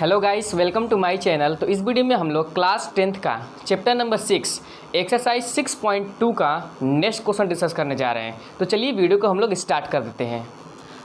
Hello guys, welcome to my channel. तो इस video में हम लोग क्लास 10th का चैप्टर नंबर 6 एक्सरसाइज 6.2 का नेक्स्ट क्वेश्चन डिस्कस करने जा रहे हैं। तो चलिए वीडियो को हम लोग स्टार्ट कर देते हैं।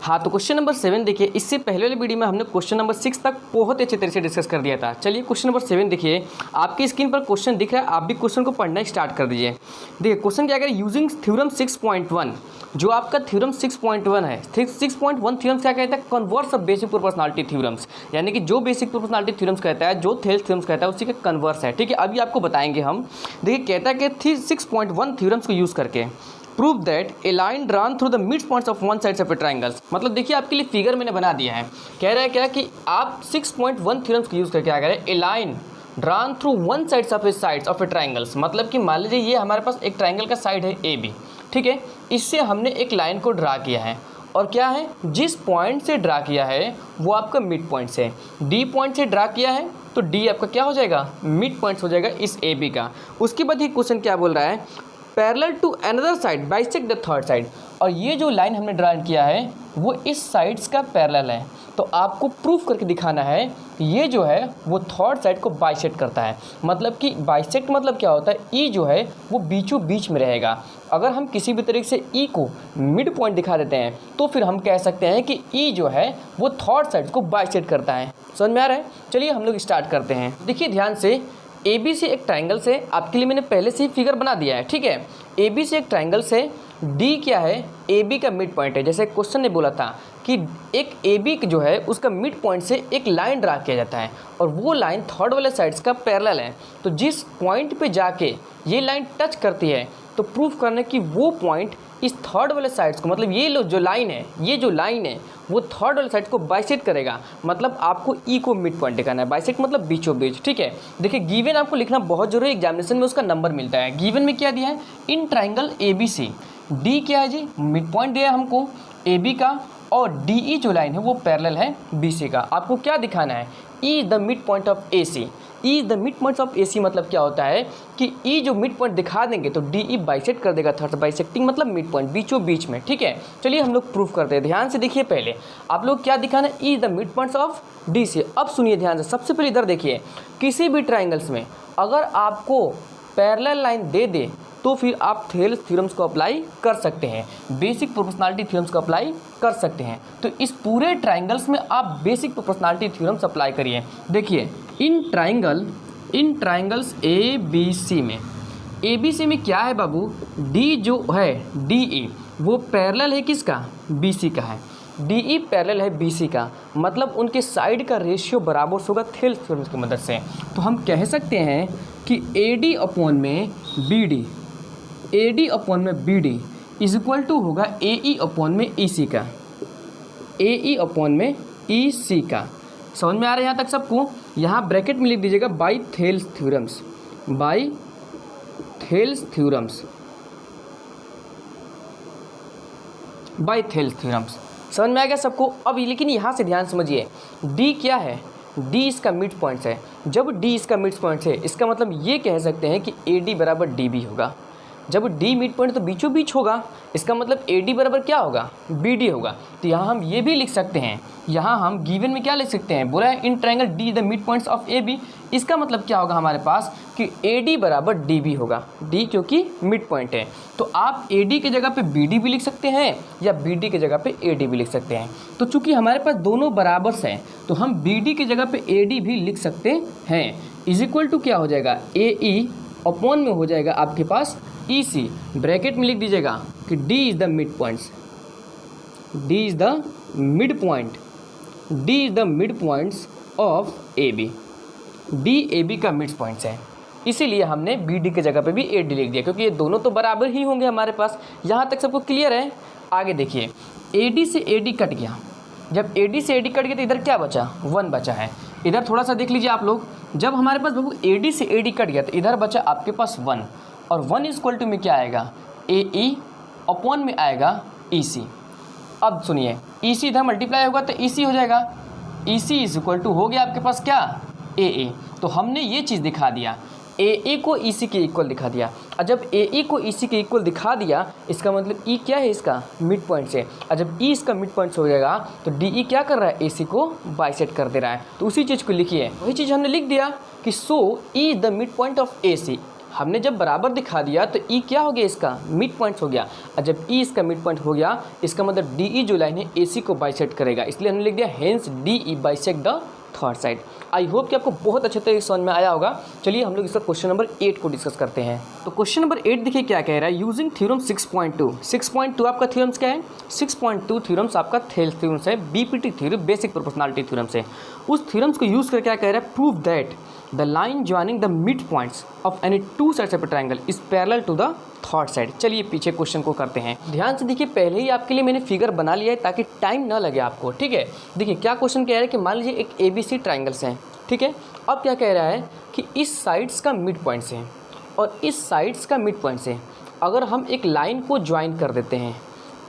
हाँ, तो क्वेश्चन नंबर 7 देखिए। इससे पहले वाली वीडियो में हमने क्वेश्चन नंबर 6 तक बहुत अच्छे तरीके से डिस्कस कर दिया था। चलिए क्वेश्चन नंबर 7 देखिए। आपकी स्क्रीन पर क्वेश्चन दिख रहा है, आप भी क्वेश्चन को पढ़ना स्टार्ट कर दीजिए। देखिए क्वेश्चन क्या करें, यूजिंग थ्योरम 6.1, जो आपका थ्योरम 6.1 है। 6.1 थ्योरम्स क्या कहता है, converse of basic proportionality theorems, यानी कि जो बेसिक प्रोपोर्शनलिटी थ्योरम्स कहता है, जो थेल्स थ्योरम्स कहता है, उसी का कन्वर्स है। ठीक है, अभी आपको बताएंगे हम। देखिए कहता है कि 6.1 थ्योरम्स को यूज़ करके prove that A line drawn through the mid points of one sides of a triangles. मतलब देखिए आपके लिए फिगर मैंने बना दिया है। कह रहा है क्या कि आप 6.1 थ्योरम्स को यूज़ करके क्या करें, a line drawn through one sides of a triangles. मतलब कि मान लीजिए ये हमारे पास एक ट्रायंगल का साइड है ए बी, ठीक है। इससे हमने एक लाइन को ड्रा किया है और क्या है, जिस पॉइंट से ड्रा किया है वो आपका मिड पॉइंट से, डी पॉइंट से ड्रा किया है तो डी आपका क्या हो जाएगा, मिड पॉइंट हो जाएगा इस ए बी का। उसके बाद ये क्वेश्चन क्या बोल रहा है, parallel to another side bisect the third side. और ये जो लाइन हमने ड्रा किया है वो इस साइड्स का पैरेलल है। तो आपको प्रूफ करके दिखाना है कि ये जो है वो थर्ड साइड को बाइसेक्ट करता है। मतलब कि बाइसेक्ट मतलब क्या होता है, ई जो है वो बीचों बीच में रहेगा। अगर हम किसी भी तरीके से ई को मिड पॉइंट दिखा देते हैं तो फिर हम कह सकते हैं कि ई जो है वो थर्ड साइड को बाइसेक्ट करता है। समझ में आ रहा है? चलिए हम लोग स्टार्ट करते हैं। देखिए ध्यान से, ए बी से एक ट्रायंगल से, आपके लिए मैंने पहले से ही फिगर बना दिया है, ठीक है। ए बी से एक ट्रायंगल से डी क्या है, ए बी का मिड पॉइंट है। जैसे क्वेश्चन ने बोला था कि एक ए बी जो है उसका मिड पॉइंट से एक लाइन ड्रा किया जाता है और वो लाइन थर्ड वाले साइड्स का पैरेलल है। तो जिस पॉइंट पे जाके ये लाइन टच करती है तो प्रूफ करना कि वो पॉइंट इस थर्ड वाले साइड्स को, मतलब ये जो लाइन है, ये जो लाइन है वो थर्ड वाले साइड को बाइसेक्ट करेगा। मतलब आपको ई को मिड पॉइंट दिखाना है। बाइसेक्ट मतलब बीचों बीच, ठीक है। देखिए गिवन आपको लिखना बहुत जरूरी है, एग्जामिनेशन में उसका नंबर मिलता है। गिवन में क्या दिया है, in triangle A B C, D क्या है जी, मिड पॉइंट दिया है हमको ए बी का, और डी ई जो लाइन है वो पैरेलल है बी सी का। आपको क्या दिखाना है, E is the mid point of A C. E is the mid point of A C मतलब क्या होता है कि ई जो मिड पॉइंट दिखा देंगे तो डी ई बाइसेक्ट कर देगा थर्ड। बाइसेक्टिंग मतलब मिड पॉइंट, बीचों बीच में, ठीक है। चलिए हम लोग प्रूफ करते हैं। ध्यान से देखिए, पहले आप लोग क्या दिखाना है, E is the mid points of D C. अब सुनिए ध्यान से, सबसे पहले इधर देखिए, किसी भी ट्राइंगल्स में अगर आपको पैरेलल लाइन दे दे तो फिर आप थेल्स थ्योरम्स को अप्लाई कर सकते हैं, बेसिक प्रोपोर्शनलिटी थ्योरम्स को अप्लाई कर सकते हैं। तो इस पूरे ट्राइंगल्स में आप बेसिक प्रोपोर्शनलिटी थ्योरम्स अप्लाई करिए। देखिए इन ट्राइंगल्स ए बी सी में, ए बी सी में क्या है बाबू, डी जो है डी ई वो पैरेलल है किसका, बी सी का है। डी ई पैरेलल है बी सी का, मतलब उनके साइड का रेशियो बराबर होगा थेल्स थ्योरम्स की मदद से। तो हम कह सकते हैं कि ए डी अपॉन में B D, A D upon में B D is equal to होगा ए ई अपॉन में ई सी का, ए ई अपॉन में ई सी का। समझ में आ रहा है यहाँ तक सबको? यहाँ ब्रैकेट में लिख दीजिएगा by Thales theorems, by Thales theorems, by Thales theorems. समझ में आ गया सबको? अब लेकिन यहाँ से ध्यान समझिए, डी क्या है, डी इसका मिड पॉइंट है। जब डी इसका मिड पॉइंट है इसका मतलब ये कह सकते हैं कि ए डी बराबर डी बी होगा। जब डी मिड पॉइंट तो बीचों बीच होगा, इसका मतलब ए डी बराबर क्या होगा, बी डी होगा। तो यहाँ हम ये भी लिख सकते हैं, यहाँ हम गिवन में क्या लिख सकते हैं, बोला है in triangle D the mid points of A B. इसका मतलब क्या होगा हमारे पास कि ए डी बराबर डी बी होगा, डी क्योंकि मिड पॉइंट है। तो आप ए डी की जगह पे बी डी भी लिख सकते हैं या बी डी की जगह पे ए डी भी लिख सकते हैं। तो चूंकि हमारे पास दोनों बराबर से हैं तो हम बी डी की जगह पे ए डी भी लिख सकते हैं। इज इक्वल टू क्या हो जाएगा, ए ई अपॉन में हो जाएगा आपके पास ई सी। ब्रैकेट में लिख दीजिएगा कि D is the mid points, D is the mid point, D is the mid points of A B. D A B का मिड पॉइंट्स है, इसीलिए हमने बी डी की जगह पे भी ए डी लिख दिया, क्योंकि ये दोनों तो बराबर ही होंगे हमारे पास। यहाँ तक सबको क्लियर है? आगे देखिए, ए डी से ए डी कट गया। जब ए डी से ए डी कट गया तो इधर क्या बचा, 1 बचा है। इधर थोड़ा सा देख लीजिए आप लोग, जब हमारे पास बाबू ए डी से ए डी कट गया तो इधर बचा आपके पास 1, और 1 इज इक्वल टू में क्या आएगा, ए ई अपॉन में आएगा ई सी। अब सुनिए, ई सी इधर मल्टीप्लाई होगा तो ई सी हो जाएगा, ई सी इज इक्वल टू हो गया आपके पास क्या, ए ए। तो हमने ये चीज़ दिखा दिया ए ई को ई सी के इक्वल दिखा दिया। और जब ए ई को ई सी के इक्वल दिखा दिया, इसका मतलब ई क्या है, इसका मिड पॉइंट से। और जब ई इसका मिड पॉइंट हो जाएगा तो डी ई क्या कर रहा है, ए सी को बाइसेक्ट कर दे रहा है। तो उसी चीज़ को लिखिए, वही चीज़ हमने लिख दिया कि so E is the mid point of A C. हमने जब बराबर दिखा दिया तो ई क्या हो गया, इसका मिड पॉइंट हो गया। और जब ई इसका मिड पॉइंट हो गया, इसका मतलब डी ई जो लाइन है ए सी को बाइसेक्ट करेगा, इसलिए हमने लिख दिया hence D E bisect the third side. I hope कि आपको बहुत अच्छे तरीके से समझ में आया होगा। चलिए हम लोग इसका क्वेश्चन नंबर 8 को डिस्कस करते हैं। तो क्वेश्चन नंबर 8 देखिए क्या कह रहा है, यूजिंग थ्योरम 6.2। 6.2 आपका थ्योरम्स क्या है, 6.2 थ्योरम्स आपका थेल्स थ्योरम्स है, BPT theorem, basic proportionality theorem से। उस थ्योरम्स को यूज कर क्या कह रहा है, prove that the line joining the mid points of any two sides of a triangle is parallel to the third side. चलिए पीछे क्वेश्चन को करते हैं। ध्यान से देखिए, पहले ही आपके लिए मैंने फिगर बना लिया है ताकि टाइम ना लगे आपको, ठीक है। देखिए क्या क्वेश्चन कह रहा है कि मान लीजिए एक ABC ट्रायंगल्स हैं, ठीक है। अब क्या कह रहा है कि इस साइड्स का मिड पॉइंट से और इस साइड्स का मिड पॉइंट से अगर हम एक लाइन को ज्वाइन कर देते हैं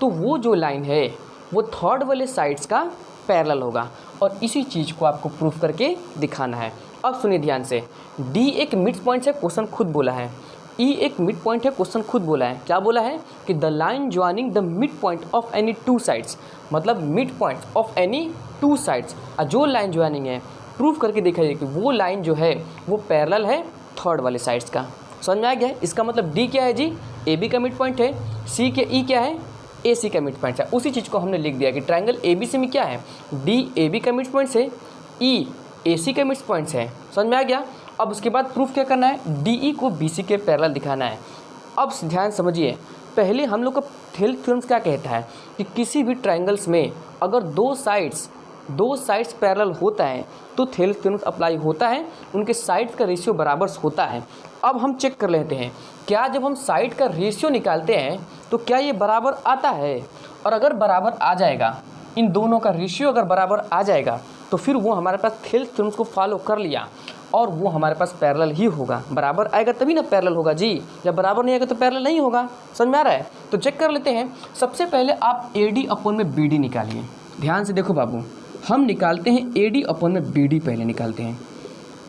तो वो जो लाइन है वो थर्ड वाले साइड्स का पैरेलल होगा। और इसी चीज़ को आपको प्रूफ करके दिखाना है। अब सुनिए ध्यान से, डी एक मिड पॉइंट है, क्वेश्चन खुद बोला है। ई एक मिड पॉइंट है, क्वेश्चन खुद बोला है। क्या बोला है कि the line joining the mid point of any two sides, मतलब mid point of any two sides. और जो लाइन ज्वाइनिंग है प्रूफ करके देखा जाए कि वो लाइन जो है वो पैरेलल है थर्ड वाले साइड्स का। समझ में आ गया। इसका मतलब डी क्या है जी, ए बी का मिड पॉइंट है, सी के ई क्या है, ए सी का मिड पॉइंट है। उसी चीज़ को हमने लिख दिया कि ट्रायंगल ए बी सी में क्या है, डी ए बी का मिड पॉइंट है, ई ए सी का मिड पॉइंट है। समझ में आ गया। अब उसके बाद प्रूफ क्या करना है, डी ई को बी सी के पैरेलल दिखाना है। अब ध्यान समझिए, पहले हम लोग का थेल्स थ्योरम्स क्या कहता है कि किसी भी ट्रायंगल्स में अगर दो साइड्स पैरेलल होता है तो थेल्स थ्योरम्स अप्लाई होता है, उनके साइड्स का रेशियो बराबर होता है। अब हम चेक कर लेते हैं, क्या जब हम साइड का रेशियो निकालते हैं तो क्या ये बराबर आता है। और अगर बराबर आ जाएगा, इन दोनों का रेशियो अगर बराबर आ जाएगा तो फिर वो हमारे पास थेल्स थ्योरम्स को फॉलो कर लिया और वो हमारे पास पैरेलल ही होगा। बराबर आएगा तभी ना पैरेलल होगा जी, जब बराबर नहीं आएगा तो पैरेलल नहीं होगा। समझ में आ रहा है। तो चेक कर लेते हैं। सबसे पहले आप AD अपॉन में BD निकालिए। ध्यान से देखो बाबू, हम निकालते हैं AD अपॉन में BD, पहले निकालते हैं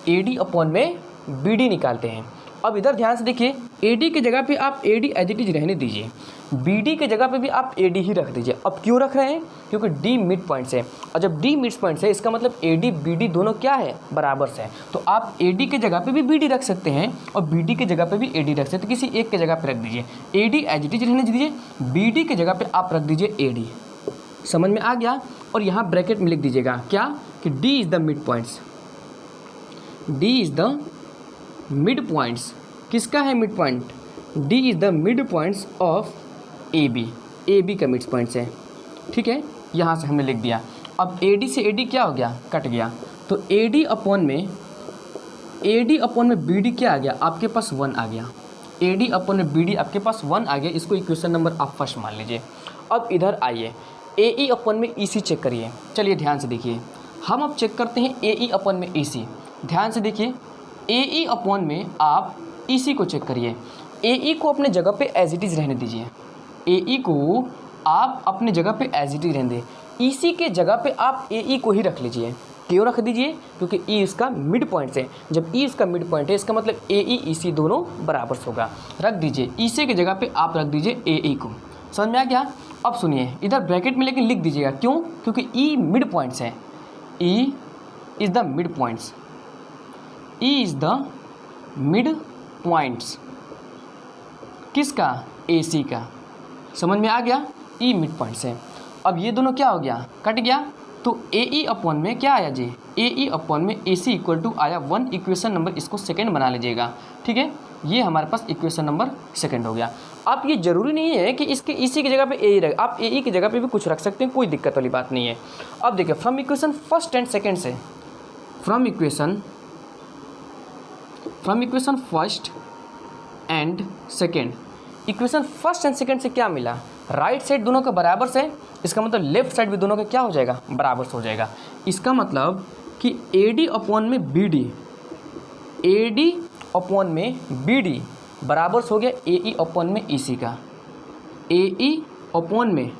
AD अपॉन में BD निकालते हैं। अब इधर ध्यान से देखिए, AD की जगह पे आप AD एज इट इज रहने दीजिए, BD की जगह पे भी आप AD ही रख दीजिए। अब क्यों रख रहे हैं, क्योंकि D मिड पॉइंट से, और जब D मिड पॉइंट से इसका मतलब AD BD दोनों क्या है, बराबर से। तो आप AD की जगह पे भी BD रख सकते हैं और BD की जगह पे भी AD रख सकते हैं, किसी एक की जगह पे रख दीजिए। AD एज इट इज रहने दीजिए, BD की जगह पे आप रख दीजिए AD। समझ में आ गया। और यहाँ ब्रैकेट में लिख दीजिएगा क्या, कि D is the mid points, D is the mid points. किसका है mid point, D is the mid points of AB, AB का मिड पॉइंट्स है, ठीक है। यहाँ से हमने लिख दिया। अब AD से AD क्या हो गया, कट गया। तो AD अपॉन में BD क्या आ गया, आपके पास 1 आ गया। AD अपॉन में BD आपके पास 1 आ गया। इसको इक्वेशन नंबर आप फर्स्ट मान लीजिए। अब इधर आइए, AE अपॉन में EC चेक करिए। चलिए ध्यान से देखिए, हम अब चेक करते हैं AE अपॉन में EC। ध्यान से देखिए, AE अपॉन में आप EC को चेक करिए। AE को अपने जगह पे एज इट इज़ रहने दीजिए, AE को आप अपने जगह पे एज इट इज रहने दें। EC के जगह पे आप AE को ही रख लीजिए। क्यों रख दीजिए, क्योंकि E इसका मिड पॉइंट है। जब E इसका मिड पॉइंट है, इसका मतलब AE EC दोनों बराबर होगा। रख दीजिए, EC की जगह पे आप रख दीजिए AE को। समझ में आ गया। अब सुनिए, इधर ब्रैकेट में लेकिन लिख दीजिएगा, क्यों, क्योंकि E मिड पॉइंट्स है, E is the mid points, E is the mid points किसका, AC का। समझ में आ गया, E मिड पॉइंट्स है। अब ये दोनों क्या हो गया, कट गया। तो AE अपॉन में क्या आया जी, AE अपॉन में AC इक्वल टू आया 1। इक्वेशन नंबर इसको सेकंड बना लीजिएगा, ठीक है। ये हमारे पास इक्वेशन नंबर सेकंड हो गया। आप ये जरूरी नहीं है कि इसके EC की जगह पे AE रख, आप AE की जगह पे भी कुछ रख सकते हैं, कोई दिक्कत वाली बात नहीं है। अब देखिए, from equation first and second से, from equation first and second, equation first and second से क्या मिला, राइट साइड दोनों का बराबर से, इसका मतलब लेफ्ट साइड भी दोनों का क्या हो जाएगा, बराबर से हो जाएगा। इसका मतलब कि AD अपॉन में BD, AD अपॉन में BD बराबर हो गया AE अपॉन में EC का, AE अपॉन में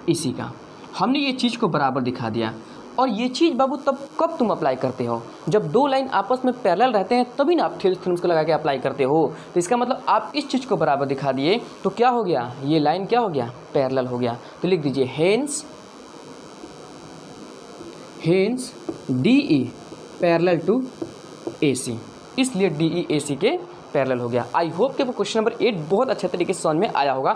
EC का। हमने ये चीज़ को बराबर दिखा दिया। और ये चीज़ बाबू तब कब तुम अप्लाई करते हो, जब दो लाइन आपस में पैरेलल रहते हैं तभी ना आप थ्योरम्स को लगा के अप्लाई करते हो। तो इसका मतलब आप इस चीज़ को बराबर दिखा दिए तो क्या हो गया, ये लाइन क्या हो गया, पैरेलल हो गया। तो लिख दीजिए hence DE parallel to AC, इसलिए DE AC के पैरेलल हो गया। आई होप कि आपको क्वेश्चन नंबर 8 बहुत अच्छे तरीके से समझ में आया होगा।